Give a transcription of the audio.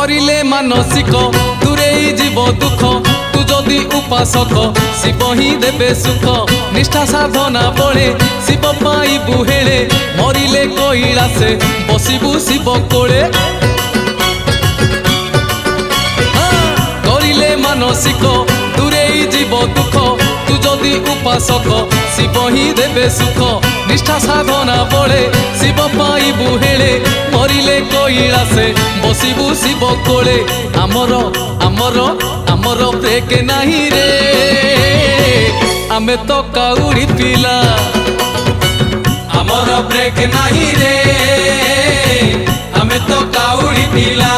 करिले मानसिक दूरेई जीव दुख तू जदि उपासक शिव ही देबे सुख निष्ठा साधना बळे शिव पाइबु हेळे मरिले कैलासे बसिबु शिव कोळे करिले मानसिक दूरेई जीव दुख तू जदि उपासक शिव ही देबे सुख निष्ठा साधना बळे शिव पाइबु हेळे मरिले कैलासे बसिबु शिव कोळे आमर आमर आमर ब्रेक नाही रे आमे तो काउड़ी पिला आमर ब्रेक नाही रे आमे तो काउड़ी पिला